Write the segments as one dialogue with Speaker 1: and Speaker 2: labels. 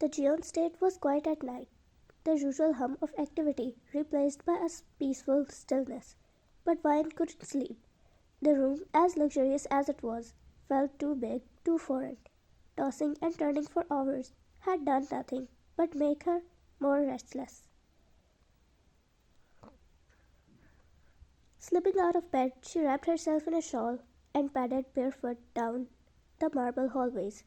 Speaker 1: The Geon state was quiet at night, the usual hum of activity replaced by a peaceful stillness. But Vine couldn't sleep. The room, as luxurious as it was, felt too big, too foreign. Tossing and turning for hours had done nothing but make her more restless. Slipping out of bed, she wrapped herself in a shawl and padded barefoot down the marble hallways.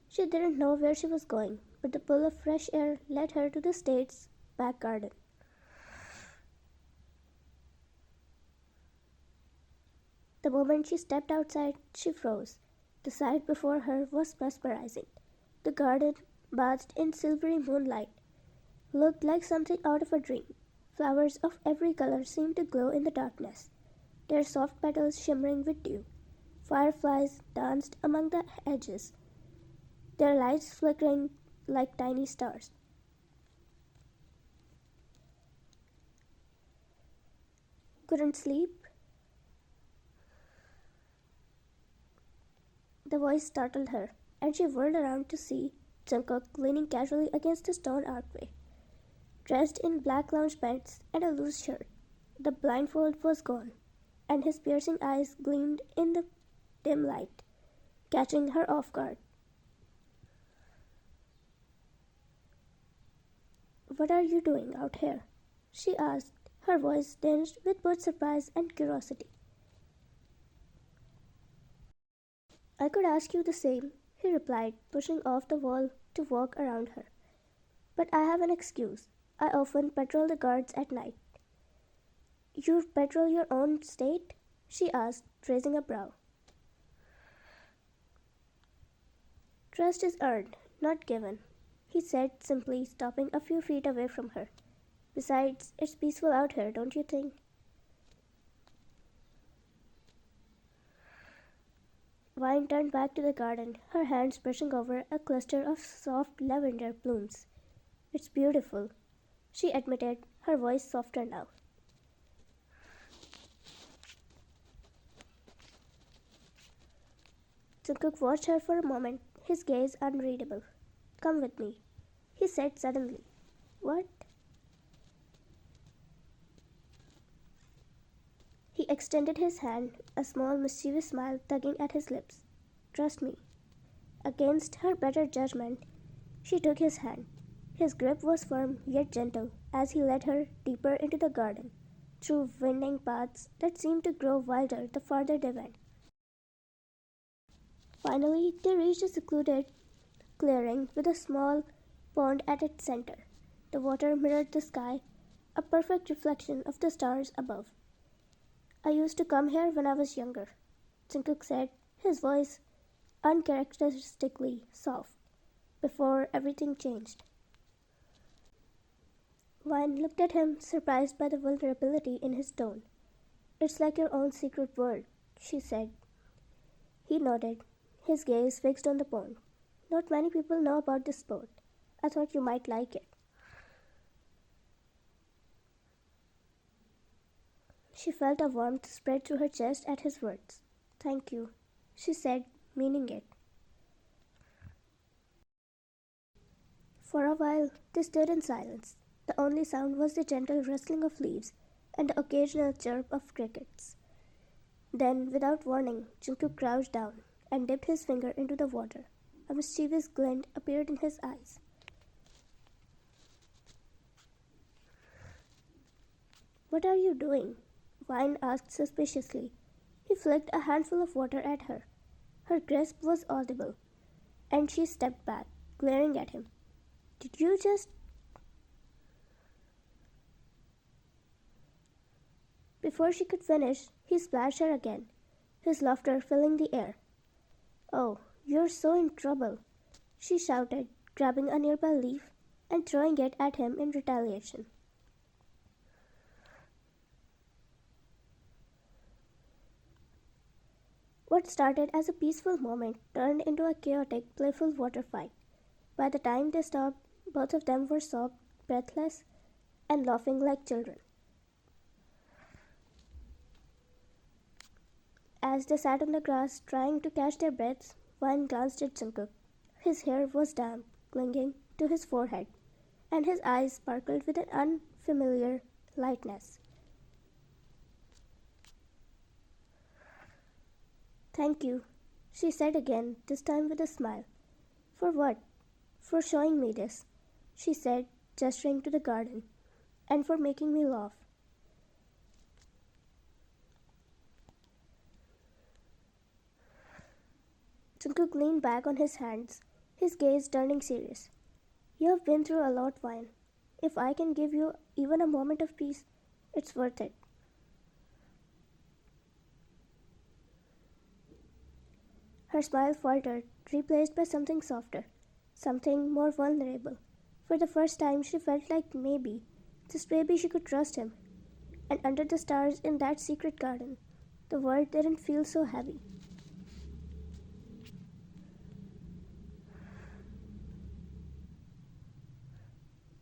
Speaker 1: She didn't know where she was going, but the pull of fresh air led her to the state's back garden. The moment she stepped outside, she froze. The sight before her was mesmerizing. The garden, bathed in silvery moonlight, looked like something out of a dream. Flowers of every color seemed to glow in the darkness, their soft petals shimmering with dew. Fireflies danced among the edges, their lights flickering like tiny stars. Couldn't sleep? The voice startled her, and she whirled around to see Jungkook leaning casually against a stone archway, dressed in black lounge pants and a loose shirt. The blindfold was gone, and his piercing eyes gleamed in the dim light, catching her off guard. "What are you doing out here?" she asked, her voice tinged with both surprise and curiosity. "I could ask you the same," he replied, pushing off the wall to walk around her. "But I have an excuse. I often patrol the guards at night." "You patrol your own state?" she asked, raising a brow. "Trust is earned, not given," he said simply, stopping a few feet away from her. "Besides, it's peaceful out here, don't you think?" Vine turned back to the garden, her hands brushing over a cluster of soft lavender blooms. "It's beautiful," she admitted, her voice softer now. Jungkook watched her for a moment, his gaze unreadable. "Come with me," he said suddenly. "What?" He extended his hand, a small mischievous smile tugging at his lips. "Trust me." Against her better judgment, she took his hand. His grip was firm yet gentle as he led her deeper into the garden, through winding paths that seemed to grow wilder the farther they went. Finally, they reached a secluded clearing with a small pond at its center. The water mirrored the sky, a perfect reflection of the stars above. "I used to come here when I was younger," Jungkook said, his voice uncharacteristically soft, "before everything changed." Vine looked at him, surprised by the vulnerability in his tone. "It's like your own secret world," she said. He nodded, his gaze fixed on the pond. "Not many people know about this sport. I thought you might like it." She felt a warmth spread through her chest at his words. "Thank you," she said, meaning it. For a while, they stood in silence. The only sound was the gentle rustling of leaves and the occasional chirp of crickets. Then, without warning, Jungkook crouched down and dipped his finger into the water. A mischievous glint appeared in his eyes. "What are you doing?" Vine asked suspiciously. He flicked a handful of water at her. Her gasp was audible, and she stepped back, glaring at him. "Did you just—" Before she could finish, he splashed her again, his laughter filling the air. "Oh, you're so in trouble," she shouted, grabbing a nearby leaf and throwing it at him in retaliation. What started as a peaceful moment turned into a chaotic, playful water fight. By the time they stopped, both of them were soaked, breathless, and laughing like children. As they sat on the grass trying to catch their breaths, Vine glanced at Jungkook. His hair was damp, clinging to his forehead, and his eyes sparkled with an unfamiliar lightness. "Thank you," she said again, this time with a smile. "For what?" "For showing me this," she said, gesturing to the garden, "and for making me laugh." Jungkook leaned back on his hands, his gaze turning serious. "You have been through a lot, Vine. If I can give you even a moment of peace, it's worth it." Her smile faltered, replaced by something softer, something more vulnerable. For the first time, she felt like maybe, just maybe, she could trust him. And under the stars in that secret garden, the world didn't feel so heavy.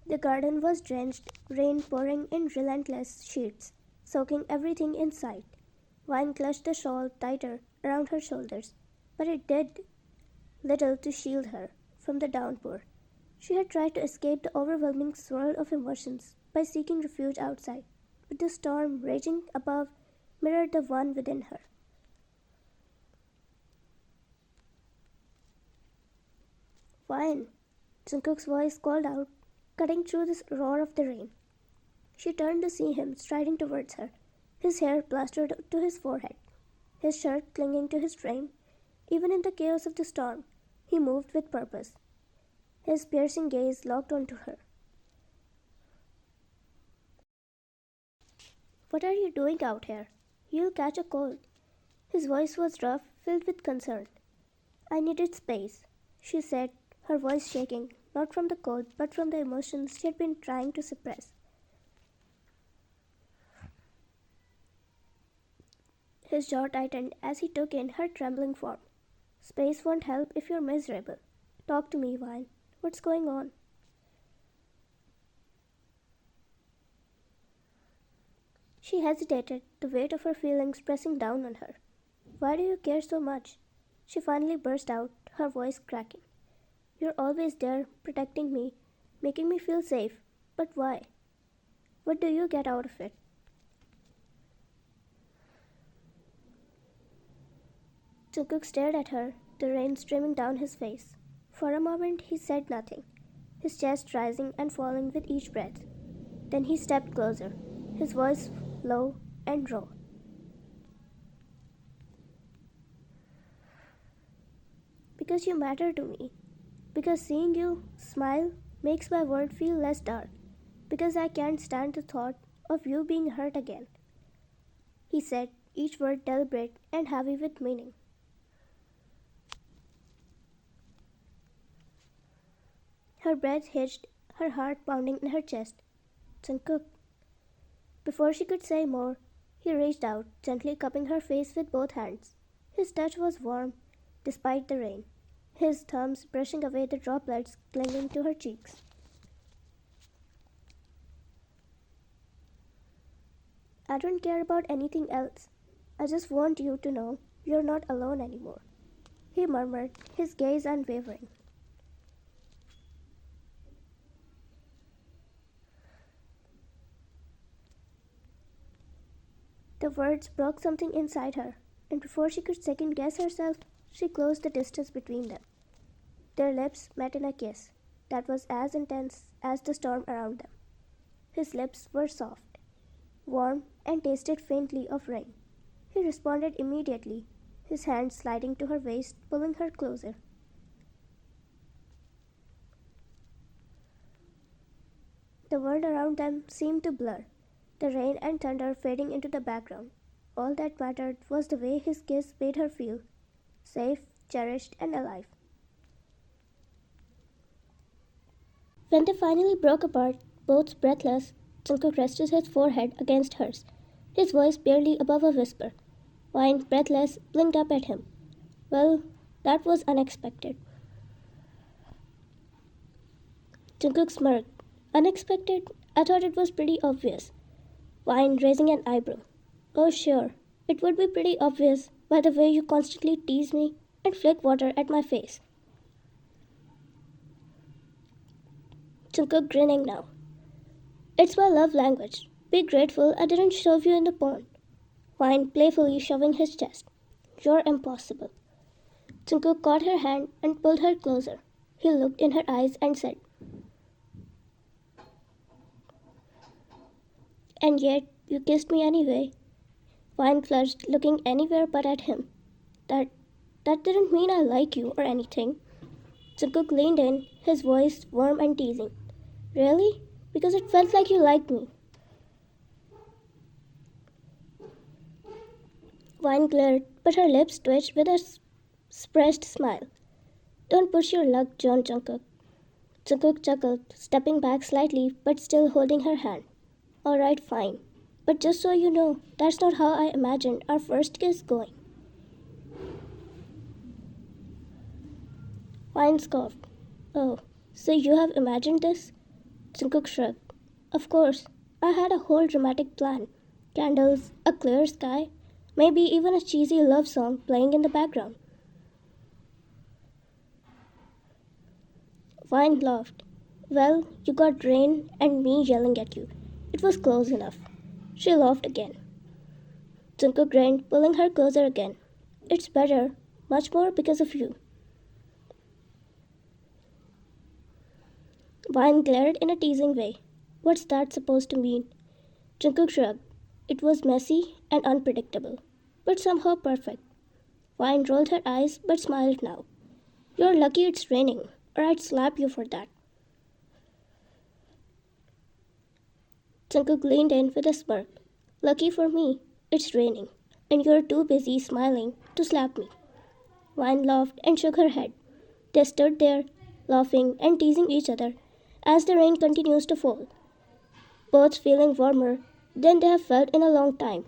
Speaker 1: The garden was drenched, rain pouring in relentless sheets, soaking everything in sight. Vine clutched the shawl tighter around her shoulders, but it did little to shield her from the downpour. She had tried to escape the overwhelming swirl of emotions by seeking refuge outside, but the storm raging above mirrored the one within her. "Vine!" Jungkook's voice called out, cutting through the roar of the rain. She turned to see him striding towards her, his hair plastered to his forehead, his shirt clinging to his frame. Even in the chaos of the storm, he moved with purpose. His piercing gaze locked onto her. "What are you doing out here? You'll catch a cold." His voice was rough, filled with concern. "I needed space," she said, her voice shaking, not from the cold, but from the emotions she had been trying to suppress. His jaw tightened as he took in her trembling form. "Space won't help if you're miserable. Talk to me, Vine. What's going on?" She hesitated, the weight of her feelings pressing down on her. "Why do you care so much?" She finally burst out, her voice cracking. "You're always there, protecting me, making me feel safe. But why? What do you get out of it?" Jungkook stared at her, the rain streaming down his face. For a moment he said nothing, his chest rising and falling with each breath. Then he stepped closer, his voice low and raw. "Because you matter to me. Because seeing you smile makes my world feel less dark. Because I can't stand the thought of you being hurt again," he said, each word deliberate and heavy with meaning. Her breath hitched, her heart pounding in her chest. "Jungkook." Before she could say more, he reached out, gently cupping her face with both hands. His touch was warm, despite the rain, his thumbs brushing away the droplets clinging to her cheeks. "I don't care about anything else. I just want you to know you're not alone anymore," he murmured, his gaze unwavering. The words broke something inside her, and before she could second guess herself, she closed the distance between them. Their lips met in a kiss that was as intense as the storm around them. His lips were soft, warm, and tasted faintly of rain. He responded immediately, his hand sliding to her waist, pulling her closer. The world around them seemed to blur, the rain and thunder fading into the background. All that mattered was the way his kiss made her feel, safe, cherished, and alive. When they finally broke apart, both breathless, Jungkook rested his forehead against hers, his voice barely above a whisper. Vine, breathless, blinked up at him. "Well, that was unexpected." Jungkook smirked. "Unexpected? I thought it was pretty obvious." Vine, raising an eyebrow. "Oh, sure. It would be pretty obvious by the way you constantly tease me and flick water at my face." Jungkook grinning now. It's my love language. Be grateful I didn't shove you in the pond. Vine playfully shoving his chest. You're impossible. Jungkook caught her hand and pulled her closer. He looked in her eyes and said, "And yet you kissed me anyway." Vine flushed, looking anywhere but at him. That that didn't mean I like you or anything. Jungkook leaned in, his voice warm and teasing. Really? Because it felt like you liked me. Vine glared, but her lips twitched with a suppressed smile. Don't push your luck, John Jungkook. Jungkook chuckled, stepping back slightly but still holding her hand. Alright, fine. But just so you know, that's not how I imagined our first kiss going. Vine scoffed. Oh, so you have imagined this? Jungkook shrugged. Of course, I had a whole dramatic plan. Candles, a clear sky, maybe even a cheesy love song playing in the background. Vine laughed. Well, you got rain and me yelling at you. It was close enough. She laughed again. Jungkook grinned, pulling her closer again. It's better, much more because of you. Vine glared in a teasing way. What's that supposed to mean? Jungkook shrugged. It was messy and unpredictable, but somehow perfect. Vine rolled her eyes but smiled now. You're lucky it's raining, or I'd slap you for that. Jungkook leaned in with a smirk. Lucky for me, it's raining, and you're too busy smiling to slap me. Vine laughed and shook her head. They stood there, laughing and teasing each other as the rain continues to fall, both feeling warmer than they have felt in a long time.